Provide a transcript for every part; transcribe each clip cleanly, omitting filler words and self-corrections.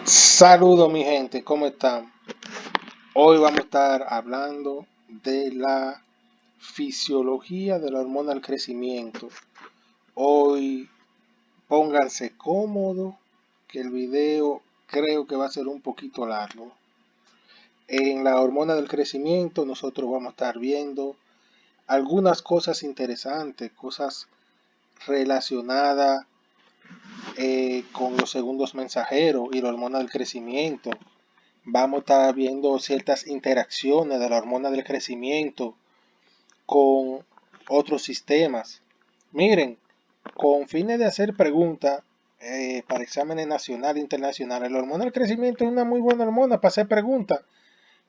Saludos mi gente, ¿cómo están? Hoy vamos a estar hablando de la fisiología de la hormona del crecimiento. Hoy pónganse cómodos, que el video creo que va a ser un poquito largo. En la hormona del crecimiento nosotros vamos a estar viendo algunas cosas interesantes, cosas relacionadas con los segundos mensajeros y la hormona del crecimiento. Vamos a estar viendo ciertas interacciones de la hormona del crecimiento con otros sistemas. Miren, con fines de hacer preguntas para exámenes nacionales e internacionales, la hormona del crecimiento es una muy buena hormona para hacer preguntas,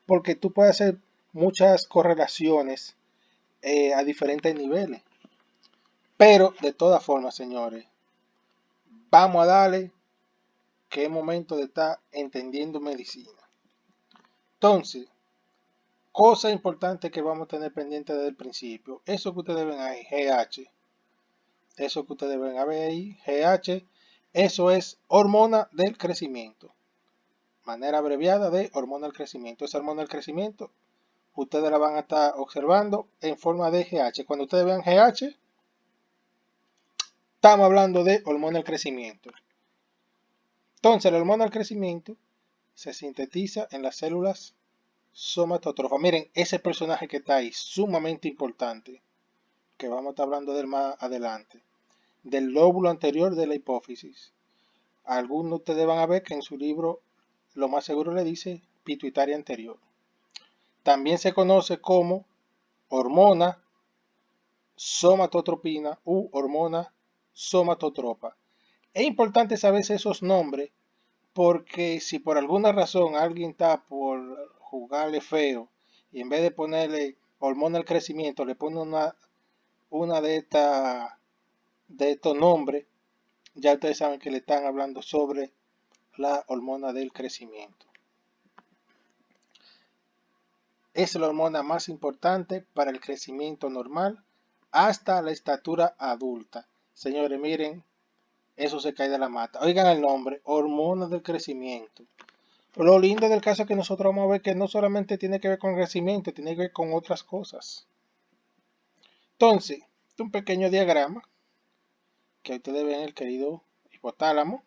porque tú puedes hacer muchas correlaciones a diferentes niveles. Pero de todas formas, señores, vamos a darle que es momento de estar entendiendo medicina. Entonces, cosa importante que vamos a tener pendiente desde el principio. Eso que ustedes ven ahí, GH. Eso que ustedes ven ahí, GH. Eso es hormona del crecimiento. Manera abreviada de hormona del crecimiento. Esa hormona del crecimiento, ustedes la van a estar observando en forma de GH. Cuando ustedes vean GH, estamos hablando de hormona del crecimiento. Entonces, la hormona del crecimiento se sintetiza en las células somatotrofas. Miren, ese personaje que está ahí, sumamente importante, que vamos a estar hablando de él más adelante, del lóbulo anterior de la hipófisis. Algunos de ustedes van a ver que en su libro lo más seguro le dice pituitaria anterior. También se conoce como hormona somatotropina u hormona somatotropa. Es importante saber esos nombres porque si por alguna razón alguien está por jugarle feo y en vez de ponerle hormona del crecimiento le pone una de estos nombres, ya ustedes saben que le están hablando sobre la hormona del crecimiento. Es la hormona más importante para el crecimiento normal hasta la estatura adulta. Señores, miren, eso se cae de la mata. Oigan el nombre, hormona del crecimiento. Lo lindo del caso es que nosotros vamos a ver que no solamente tiene que ver con crecimiento, tiene que ver con otras cosas. Entonces, un pequeño diagrama que ustedes ven el querido hipotálamo,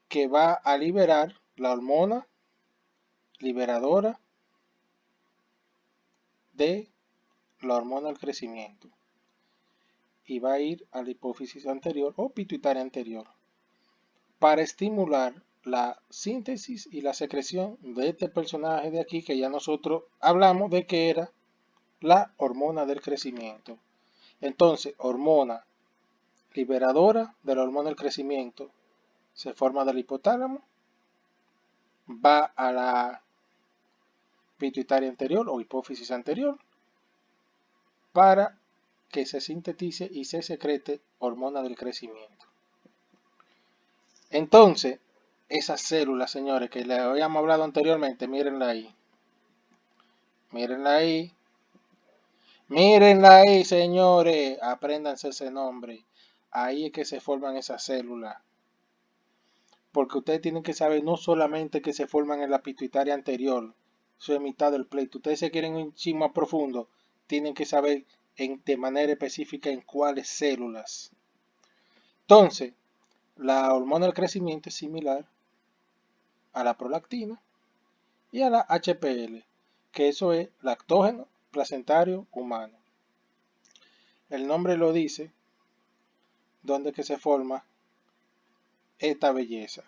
que va a liberar la hormona liberadora de la hormona del crecimiento y va a ir a la hipófisis anterior o pituitaria anterior para estimular la síntesis y la secreción de este personaje de aquí que ya nosotros hablamos de que era la hormona del crecimiento. Entonces, hormona liberadora de la hormona del crecimiento se forma del hipotálamo, va a la pituitaria anterior o hipófisis anterior para que se sintetice y se secrete hormona del crecimiento. Entonces, esas células, señores, que les habíamos hablado anteriormente, mírenla ahí. Mírenla ahí. Mírenla ahí, señores. Apréndanse ese nombre. Ahí es que se forman esas células. Porque ustedes tienen que saber no solamente que se forman en la pituitaria anterior, eso es mitad del pleito. Ustedes se quieren un chisme más profundo, tienen que saber de manera específica en cuáles células. Entonces, la hormona del crecimiento es similar a la prolactina y a la HPL, que eso es lactógeno placentario humano. El nombre lo dice, donde que se forma esta belleza.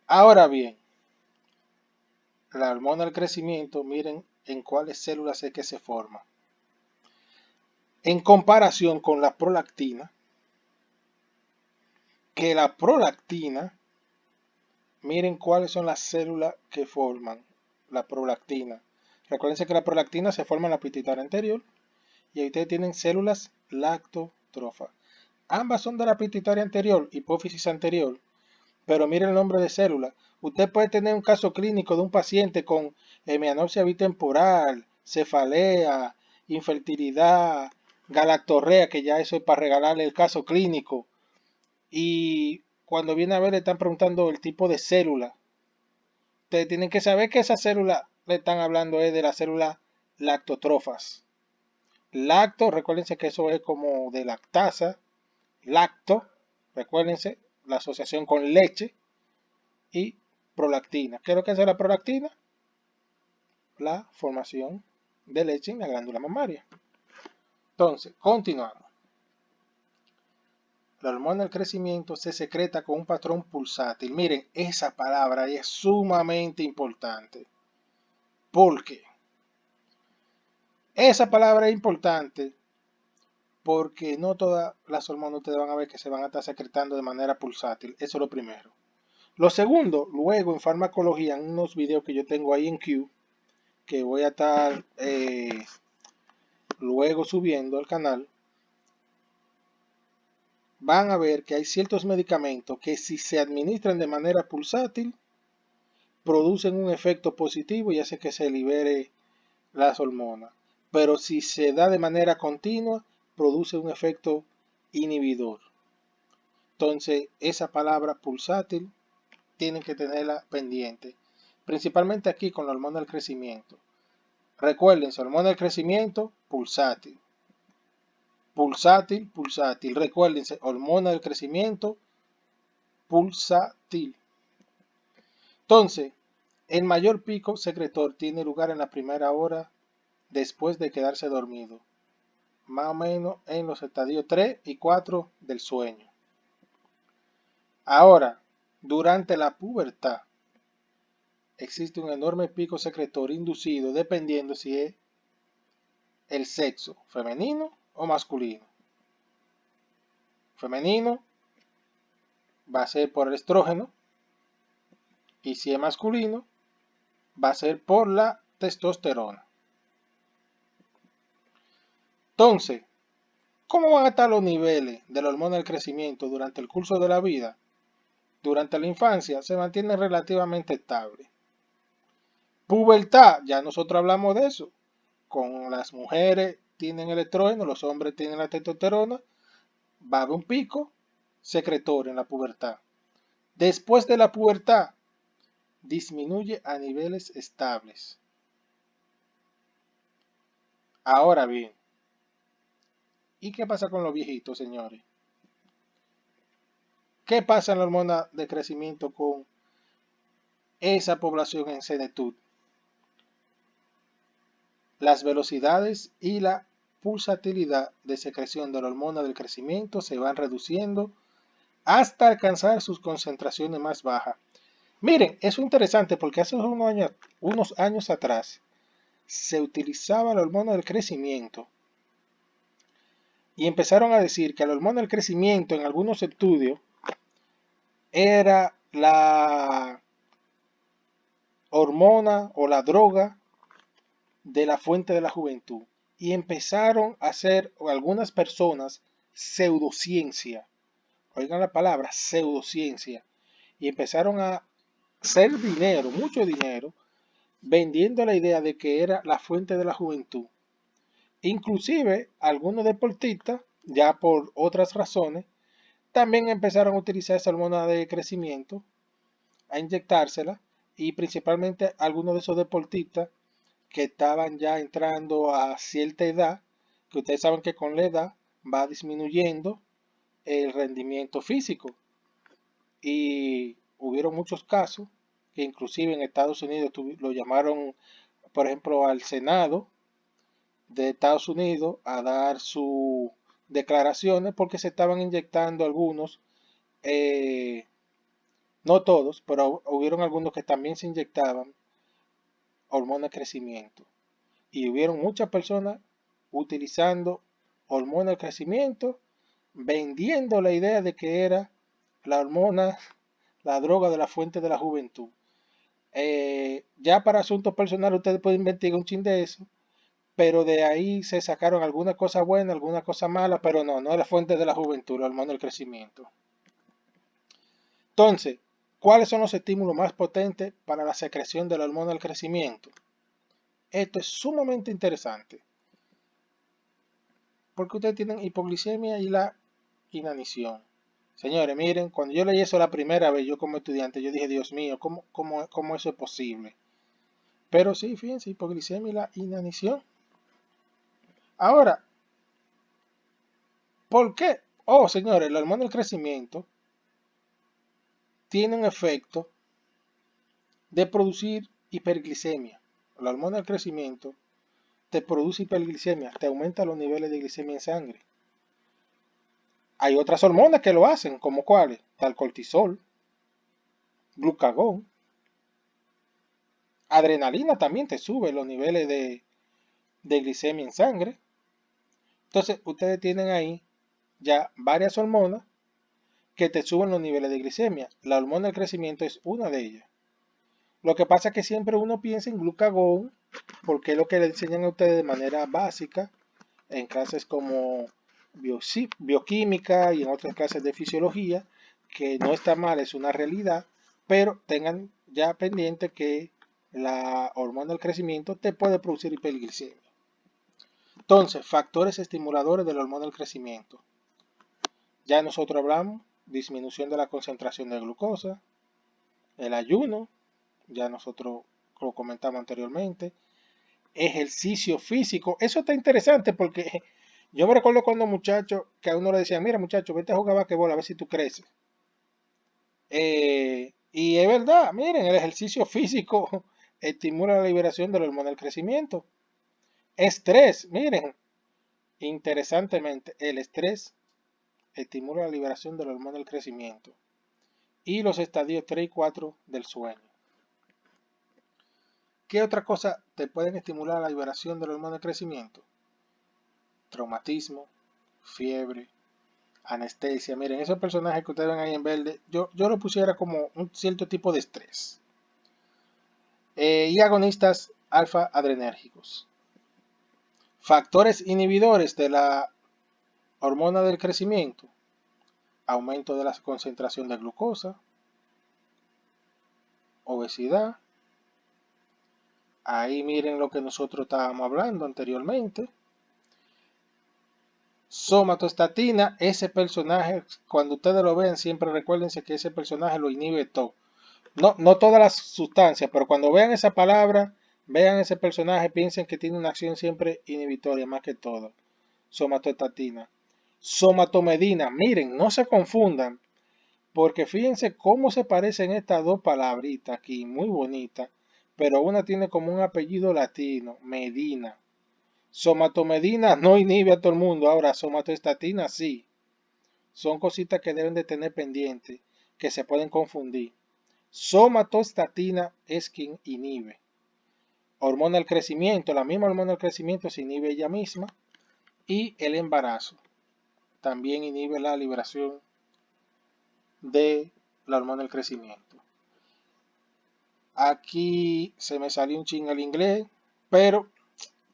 Ahora bien, la hormona del crecimiento, miren en cuáles células es que se forma. En comparación con la prolactina, que la prolactina, miren cuáles son las células que forman la prolactina. Recuerden que la prolactina se forma en la pituitaria anterior y ahí ustedes tienen células lactotrofas. Ambas son de la pituitaria anterior, hipófisis anterior, pero miren el nombre de célula. Usted puede tener un caso clínico de un paciente con hemianopsia bitemporal, cefalea, infertilidad, galactorrea, que ya eso es para regalarle el caso clínico. Y cuando viene a ver le están preguntando el tipo de célula. Ustedes tienen que saber que esa célula le están hablando es de la célula lactotrofas. Lacto, recuérdense que eso es como de lactasa, lacto, recuérdense la asociación con leche y prolactina. ¿Qué es lo que hace la prolactina? La formación de leche en la glándula mamaria. Entonces, continuamos. La hormona del crecimiento se secreta con un patrón pulsátil. Miren, esa palabra es sumamente importante. ¿Por qué? Esa palabra es importante porque no todas las hormonas ustedes van a ver que se van a estar secretando de manera pulsátil. Eso es lo primero. Lo segundo, luego en farmacología, en unos videos que yo tengo ahí en Q, que voy a estar luego subiendo al canal, van a ver que hay ciertos medicamentos que si se administran de manera pulsátil, producen un efecto positivo y hace que se libere las hormonas. Pero si se da de manera continua, produce un efecto inhibidor. Entonces, esa palabra pulsátil tienen que tenerla pendiente. Principalmente aquí con la hormona del crecimiento. Recuerden, hormona del crecimiento, pulsátil. Pulsátil, pulsátil. Recuérdense, hormona del crecimiento, pulsátil. Entonces, el mayor pico secretor tiene lugar en la primera hora después de quedarse dormido, más o menos en los estadios 3 y 4 del sueño. Ahora, durante la pubertad, existe un enorme pico secretor inducido dependiendo si es el sexo femenino o masculino. Femenino va a ser por el estrógeno y si es masculino va a ser por la testosterona. Entonces, ¿cómo van a estar los niveles de la hormona del crecimiento durante el curso de la vida? Durante la infancia se mantienen relativamente estables. Pubertad, ya nosotros hablamos de eso. Con las mujeres tienen el estrógeno, los hombres tienen la testosterona, va a haber un pico secretorio en la pubertad. Después de la pubertad, disminuye a niveles estables. Ahora bien, ¿y qué pasa con los viejitos, señores? ¿Qué pasa en la hormona de crecimiento con esa población en senectud? Las velocidades y la pulsatilidad de secreción de la hormona del crecimiento se van reduciendo hasta alcanzar sus concentraciones más bajas. Miren, eso es interesante porque hace unos años atrás se utilizaba la hormona del crecimiento y empezaron a decir que la hormona del crecimiento en algunos estudios era la hormona o la droga de la fuente de la juventud. Y empezaron a hacer algunas personas pseudociencia. Oigan la palabra pseudociencia. Y empezaron a hacer dinero, mucho dinero, vendiendo la idea de que era la fuente de la juventud. Inclusive algunos deportistas, ya por otras razones, también empezaron a utilizar esa hormona de crecimiento, a inyectársela, y principalmente algunos de esos deportistas que estaban ya entrando a cierta edad, que ustedes saben que con la edad va disminuyendo el rendimiento físico. Y hubieron muchos casos que inclusive en Estados Unidos lo llamaron, por ejemplo, al Senado de Estados Unidos a dar sus declaraciones porque se estaban inyectando algunos, no todos, pero hubieron algunos que también se inyectaban hormona de crecimiento. Y hubieron muchas personas utilizando hormona de crecimiento, vendiendo la idea de que era la hormona, la droga de la fuente de la juventud. Ya para asuntos personales ustedes pueden investigar un chin de eso, pero de ahí se sacaron alguna cosa buena, alguna cosa mala, pero no es la fuente de la juventud, la hormona del crecimiento. Entonces, ¿cuáles son los estímulos más potentes para la secreción de la hormona del crecimiento? Esto es sumamente interesante, porque ustedes tienen hipoglicemia y la inanición. Señores, miren, cuando yo leí eso la primera vez, yo como estudiante, yo dije, Dios mío, ¿cómo eso es posible? Pero sí, fíjense, hipoglicemia y la inanición. Ahora, ¿por qué? Oh, señores, la hormona del crecimiento tiene un efecto de producir hiperglicemia. La hormona del crecimiento te produce hiperglicemia, te aumenta los niveles de glicemia en sangre. Hay otras hormonas que lo hacen, como cuáles, tal cortisol, glucagón, adrenalina también te sube los niveles de glicemia en sangre. Entonces, ustedes tienen ahí ya varias hormonas que te suben los niveles de glicemia. La hormona del crecimiento es una de ellas. Lo que pasa es que siempre uno piensa en glucagón, porque es lo que le enseñan a ustedes de manera básica en clases como bioquímica y en otras clases de fisiología, que no está mal, es una realidad, pero tengan ya pendiente que la hormona del crecimiento te puede producir hiperglicemia. Entonces, factores estimuladores de la hormona del crecimiento. Ya nosotros hablamos, disminución de la concentración de glucosa, el ayuno, ya nosotros lo comentamos anteriormente, ejercicio físico. Eso está interesante porque yo me recuerdo cuando muchachos que a uno le decían, mira muchacho, vete a jugar basquetbol a ver si tú creces. Y es verdad, miren, el ejercicio físico estimula la liberación de la hormona del crecimiento. Estrés, miren, interesantemente, el estrés estimula la liberación de la hormona del crecimiento. Y los estadios 3 y 4 del sueño. ¿Qué otra cosa te pueden estimular la liberación de la hormona del crecimiento? Traumatismo, fiebre, anestesia. Miren, esos personajes que ustedes ven ahí en verde, yo lo pusiera como un cierto tipo de estrés. Y agonistas alfa adrenérgicos. Factores inhibidores de la hormona del crecimiento. Aumento de la concentración de glucosa, obesidad. Ahí miren lo que nosotros estábamos hablando anteriormente. Somatostatina, ese personaje, cuando ustedes lo ven, siempre recuérdense que ese personaje lo inhibe todo. No todas las sustancias, pero cuando vean esa palabra, vean ese personaje, piensen que tiene una acción siempre inhibitoria, más que todo. Somatostatina. Somatomedina, miren, no se confundan, porque fíjense cómo se parecen estas dos palabritas aquí, muy bonitas, pero una tiene como un apellido latino, Medina. Somatomedina no inhibe a todo el mundo, ahora somatostatina sí. Son cositas que deben de tener pendiente, que se pueden confundir. Somatostatina es quien inhibe. Hormona del crecimiento, la misma hormona del crecimiento se inhibe ella misma. Y el embarazo también inhibe la liberación de la hormona del crecimiento. Aquí se me salió un ching al inglés, pero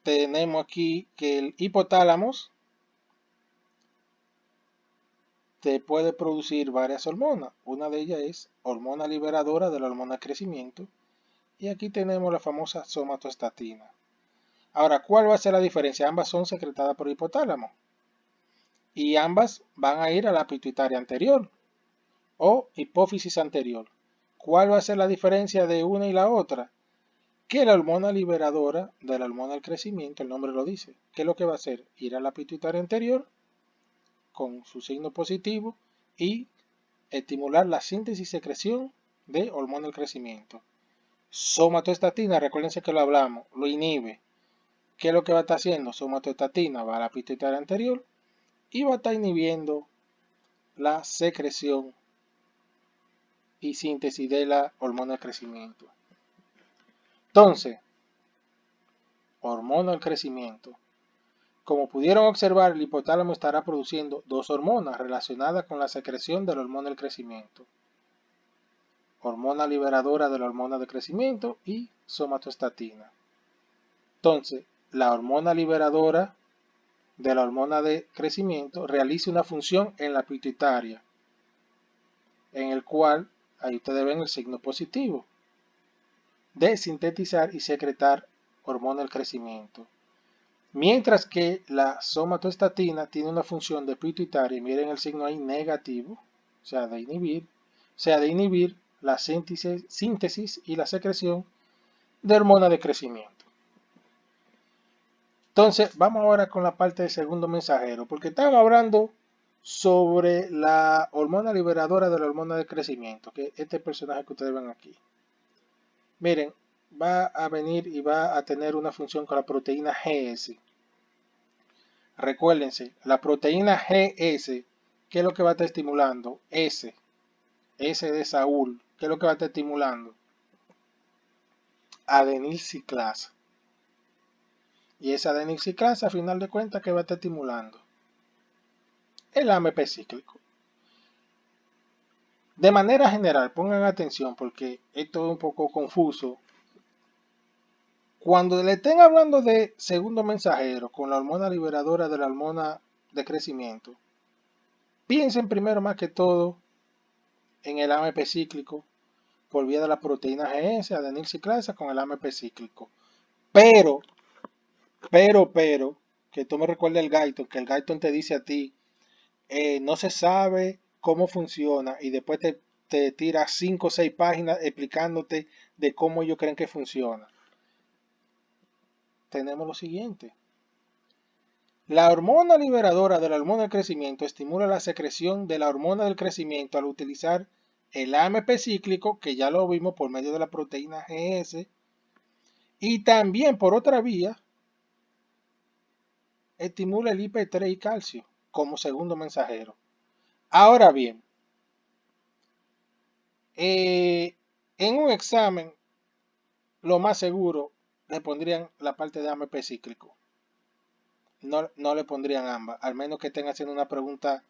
tenemos aquí que el hipotálamo te puede producir varias hormonas. Una de ellas es hormona liberadora de la hormona del crecimiento. Y aquí tenemos la famosa somatostatina. Ahora, ¿cuál va a ser la diferencia? Ambas son secretadas por el hipotálamo. Y ambas van a ir a la pituitaria anterior o hipófisis anterior. ¿Cuál va a ser la diferencia de una y la otra? Que la hormona liberadora de la hormona del crecimiento, el nombre lo dice, ¿qué es lo que va a hacer? Ir a la pituitaria anterior con su signo positivo y estimular la síntesis y secreción de hormona del crecimiento. Somatostatina, recuérdense que lo hablamos, lo inhibe. ¿Qué es lo que va a estar haciendo? Somatostatina va a la pituitaria anterior y va a estar inhibiendo la secreción y síntesis de la hormona del crecimiento. Entonces, hormona del crecimiento. Como pudieron observar, el hipotálamo estará produciendo dos hormonas relacionadas con la secreción de la hormona del crecimiento. Hormona liberadora de la hormona de crecimiento y somatostatina. Entonces, la hormona liberadora de la hormona de crecimiento realiza una función en la pituitaria, en el cual, ahí ustedes ven el signo positivo, de sintetizar y secretar hormona del crecimiento. Mientras que la somatostatina tiene una función de pituitaria, miren el signo ahí negativo, sea de inhibir la síntesis y la secreción de hormona de crecimiento. Entonces, vamos ahora con la parte del segundo mensajero, porque estaba hablando sobre la hormona liberadora de la hormona de crecimiento, que es este personaje que ustedes ven aquí. Miren, va a venir y va a tener una función con la proteína GS. Recuérdense, la proteína GS, ¿qué es lo que va a estar estimulando? S de Saúl, ¿qué es lo que va a estar estimulando? Adenilciclasa. Y esa adenilciclasa, a final de cuentas, ¿qué va a estar estimulando? El AMP cíclico. De manera general, pongan atención porque esto es un poco confuso. Cuando le estén hablando de segundo mensajero con la hormona liberadora de la hormona de crecimiento, piensen primero más que todo en el AMP cíclico por vía de la proteína GS, adenilciclasa con el AMP cíclico. Pero, que tú me recuerdes el Guyton, que el Guyton te dice a ti, no se sabe cómo funciona y después te tira 5 o 6 páginas explicándote de cómo ellos creen que funciona. Tenemos lo siguiente. La hormona liberadora de la hormona del crecimiento estimula la secreción de la hormona del crecimiento al utilizar el AMP cíclico, que ya lo vimos por medio de la proteína GS, y también por otra vía, estimula el IP3 y calcio como segundo mensajero. Ahora bien, en un examen, lo más seguro le pondrían la parte de AMP cíclico. No le pondrían ambas, al menos que estén haciendo una pregunta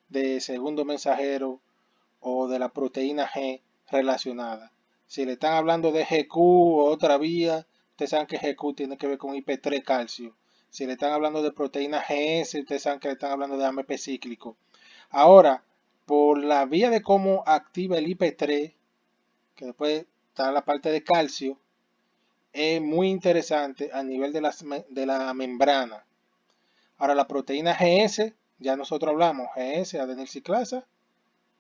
de segundo mensajero o de la proteína G relacionada. Si le están hablando de GQ o otra vía, ustedes saben que GQ tiene que ver con IP3 calcio. Si le están hablando de proteína GS, ustedes saben que le están hablando de AMP cíclico. Ahora, por la vía de cómo activa el IP3, que después está la parte de calcio, es muy interesante a nivel de la membrana. Ahora, la proteína GS, ya nosotros hablamos, GS, adenilciclasa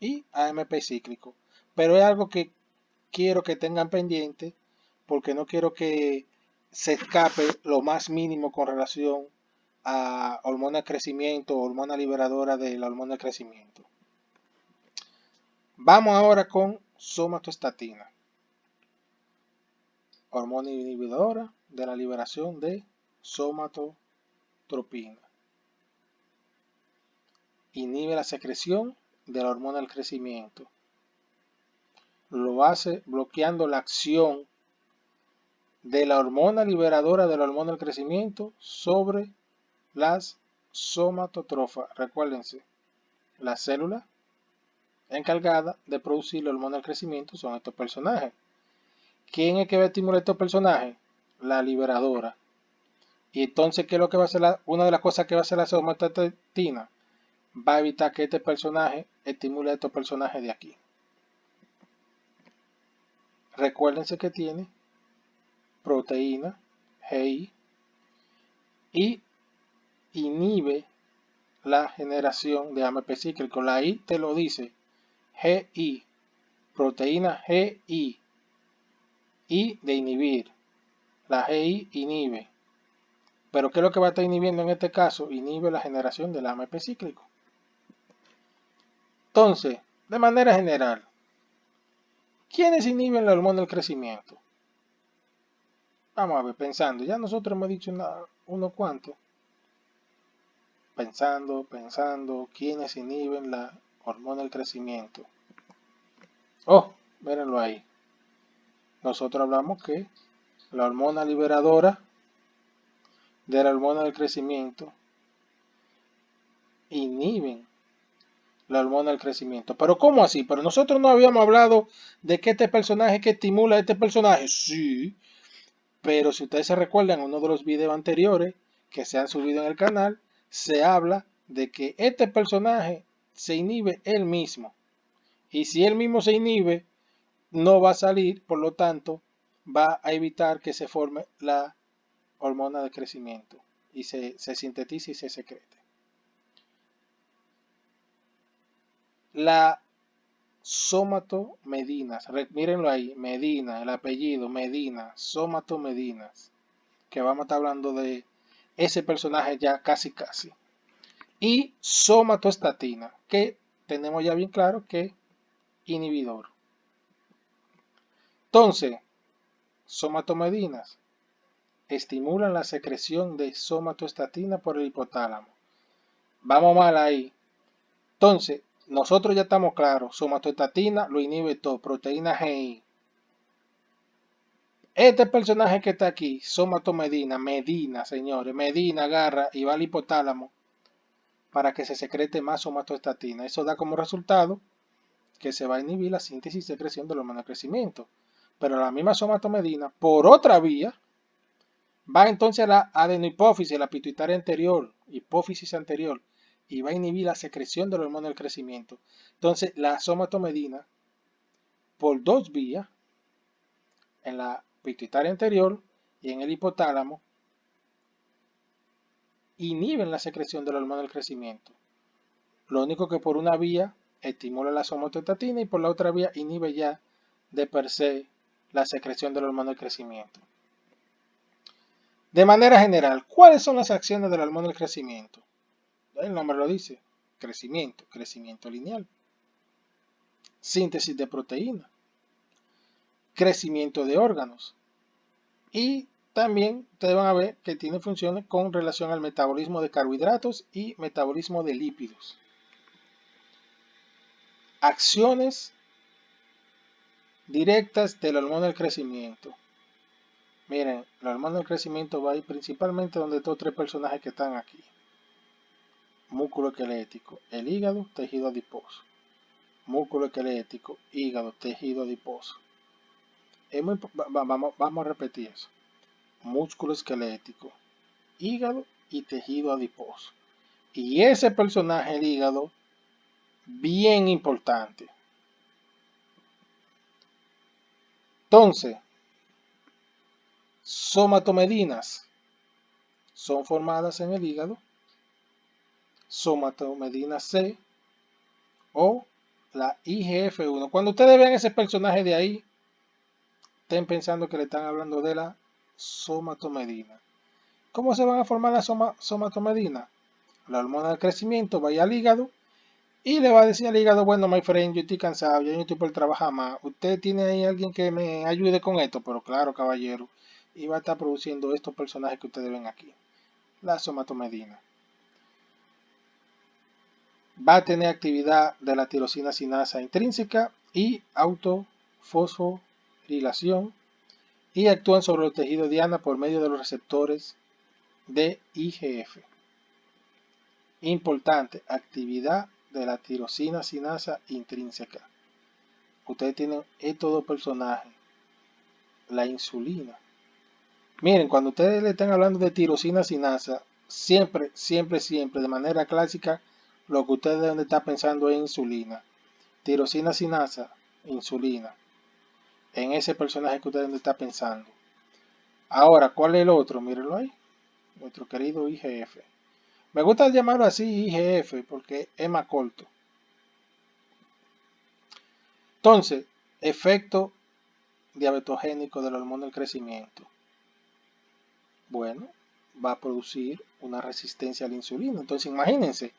y AMP cíclico. Pero es algo que quiero que tengan pendiente porque no quiero que se escape lo más mínimo con relación a hormona de crecimiento, hormona liberadora de la hormona de crecimiento. Vamos ahora con somatostatina, hormona inhibidora de la liberación de somatotropina. Inhibe la secreción de la hormona del crecimiento. Lo hace bloqueando la acción de la hormona liberadora de la hormona del crecimiento sobre las somatotrofas. Recuérdense, las células encargadas de producir la hormona del crecimiento son estos personajes. ¿Quién es que va a estimular estos personajes? La liberadora. Y entonces, ¿qué es lo que va a hacer? Una de las cosas que va a hacer la somatostatina va a evitar que este personaje estimule a estos personajes de aquí. Recuérdense que tiene proteína GI y inhibe la generación de AMP cíclico. La I te lo dice, GI, proteína GI, I de inhibir. La GI inhibe. Pero ¿qué es lo que va a estar inhibiendo en este caso? Inhibe la generación del AMP cíclico. Entonces, de manera general, ¿quiénes inhiben la hormona del crecimiento? Vamos a ver, pensando. Ya nosotros hemos dicho unos cuantos. Pensando, ¿quiénes inhiben la hormona del crecimiento? Oh, mírenlo ahí. Nosotros hablamos que la hormona liberadora de la hormona del crecimiento inhiben la hormona del crecimiento. Pero ¿cómo así? Pero nosotros no habíamos hablado de que este personaje que estimula a este personaje. Sí, pero si ustedes se recuerdan en uno de los videos anteriores que se han subido en el canal, se habla de que este personaje se inhibe él mismo. Y si él mismo se inhibe, no va a salir, por lo tanto, va a evitar que se forme la hormona de crecimiento y se sintetice y se secrete. La somatomedinas. Mírenlo ahí, Medina, el apellido Medina, somatomedinas. Que vamos a estar hablando de ese personaje ya casi. Y somatostatina, que tenemos ya bien claro que inhibidor. Entonces, somatomedinas estimulan la secreción de somatostatina por el hipotálamo. Vamos mal ahí. Entonces, nosotros ya estamos claros, somatostatina lo inhibe todo, proteína GI. Este personaje que está aquí, Medina, señores, Medina agarra y va al hipotálamo para que se secrete más somatostatina. Eso da como resultado que se va a inhibir la síntesis y secreción del hormona de crecimiento. Pero la misma somatomedina, por otra vía, va entonces a la adenohipófisis, la pituitaria anterior, hipófisis anterior, y va a inhibir la secreción del hormona del crecimiento. Entonces, la somatomedina, por dos vías, en la pituitaria anterior y en el hipotálamo, inhiben la secreción del hormona del crecimiento. Lo único que por una vía estimula la somatostatina y por la otra vía inhibe ya de per se la secreción del hormona del crecimiento. De manera general, ¿cuáles son las acciones del hormona del crecimiento? El nombre lo dice, crecimiento lineal, síntesis de proteína, crecimiento de órganos y también ustedes van a ver que tiene funciones con relación al metabolismo de carbohidratos y metabolismo de lípidos. Acciones directas del hormona del crecimiento. Miren, el hormona del crecimiento va a ir principalmente donde estos tres personajes que están aquí. Músculo esquelético, el hígado, tejido adiposo. Músculo esquelético, hígado, tejido adiposo. Vamos a repetir eso. Músculo esquelético, hígado y tejido adiposo. Y ese personaje, el hígado, bien importante. Entonces, somatomedinas son formadas en el hígado, somatomedina C o la IGF-1. Cuando ustedes vean ese personaje de ahí, estén pensando que le están hablando de la somatomedina. ¿Cómo se van a formar la somatomedina? La hormona del crecimiento va al hígado y le va a decir al hígado, bueno, my friend, yo estoy cansado, yo no estoy por trabajar más. Usted tiene ahí alguien que me ayude con esto, pero claro, caballero, y va a estar produciendo estos personajes que ustedes ven aquí. La somatomedina. Va a tener actividad de la tirosina sinasa intrínseca y autofosforilación y actúan sobre los tejidos diana por medio de los receptores de IGF. Importante, actividad de la tirosina sinasa intrínseca. Ustedes tienen estos dos personajes, la insulina. Miren, cuando ustedes le están hablando de tirosina sinasa, siempre, de manera clásica, lo que ustedes deben estar pensando es insulina. Tirosina sinasa, insulina. En ese personaje que ustedes deben estar pensando. Ahora, ¿cuál es el otro? Mírenlo ahí. Nuestro querido IGF. Me gusta llamarlo así IGF porque es más corto. Entonces, efecto diabetogénico del hormona del crecimiento. Bueno, va a producir una resistencia a la insulina. Entonces, imagínense,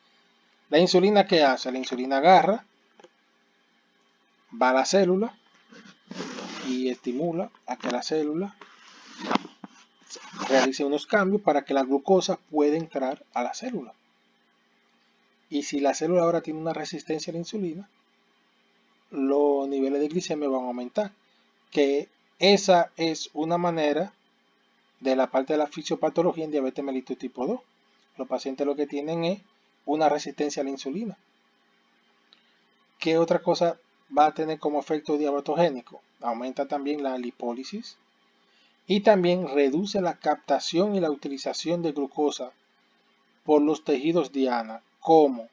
la insulina ¿qué hace? La insulina agarra, va a la célula y estimula a que la célula realice unos cambios para que la glucosa pueda entrar a la célula. Y si la célula ahora tiene una resistencia a la insulina, los niveles de glicemia van a aumentar. Que esa es una manera de la parte de la fisiopatología en diabetes mellitus tipo 2. Los pacientes lo que tienen es una resistencia a la insulina. ¿Qué otra cosa va a tener como efecto diabetogénico? Aumenta también la lipólisis y también reduce la captación y la utilización de glucosa por los tejidos diana, como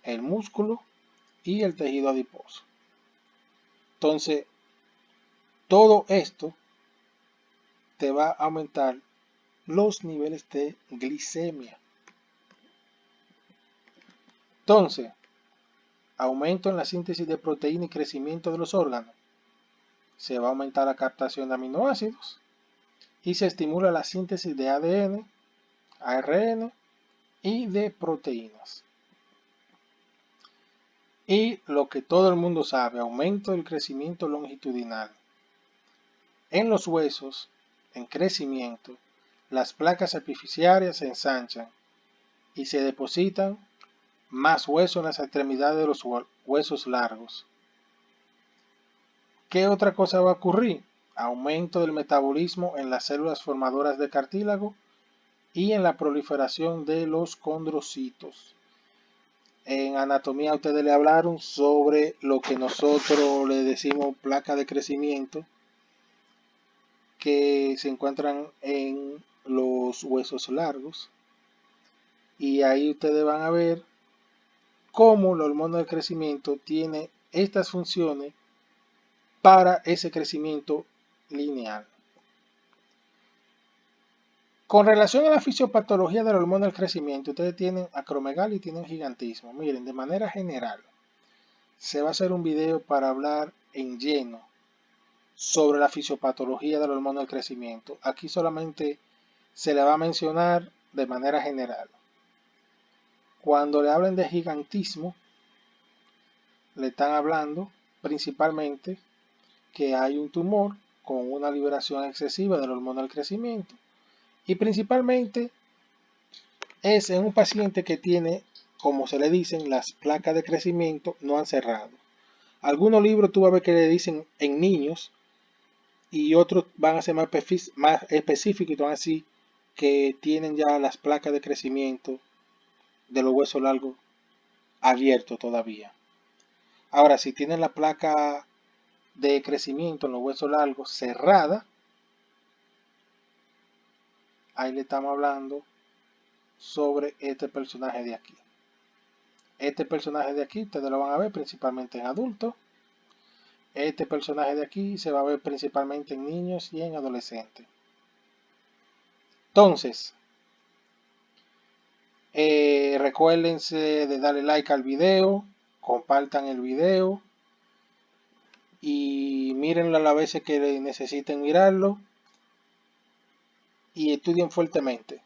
el músculo y el tejido adiposo. Entonces, todo esto te va a aumentar los niveles de glicemia. Entonces, aumento en la síntesis de proteína y crecimiento de los órganos. Se va a aumentar la captación de aminoácidos y se estimula la síntesis de ADN, ARN y de proteínas. Y lo que todo el mundo sabe, aumento del crecimiento longitudinal. En los huesos, en crecimiento, las placas epifisiarias se ensanchan y se depositan más hueso en las extremidades de los huesos largos. ¿Qué otra cosa va a ocurrir? Aumento del metabolismo en las células formadoras de cartílago y en la proliferación de los condrocitos. En anatomía ustedes le hablaron sobre lo que nosotros le decimos placa de crecimiento, que se encuentran en los huesos largos. Y ahí ustedes van a ver cómo la hormona del crecimiento tiene estas funciones para ese crecimiento lineal. Con relación a la fisiopatología de la hormona del crecimiento, ustedes tienen acromegalia y tienen gigantismo. Miren, de manera general, se va a hacer un video para hablar en lleno sobre la fisiopatología de la hormona del crecimiento. Aquí solamente se le va a mencionar de manera general. Cuando le hablen de gigantismo, le están hablando principalmente que hay un tumor con una liberación excesiva de la hormona del crecimiento. Y principalmente es en un paciente que tiene, como se le dicen, las placas de crecimiento no han cerrado. Algunos libros tú vas a ver que le dicen en niños y otros van a ser más específicos y van a decir que tienen ya las placas de crecimiento de los huesos largos abiertos todavía. Ahora, si tienen la placa de crecimiento en los huesos largos cerrada, ahí le estamos hablando sobre este personaje de aquí. Este personaje de aquí ustedes lo van a ver principalmente en adultos. Este personaje de aquí se va a ver principalmente en niños y en adolescentes. Entonces, recuérdense de darle like al video, compartan el video y mírenlo a las veces que necesiten mirarlo y estudien fuertemente.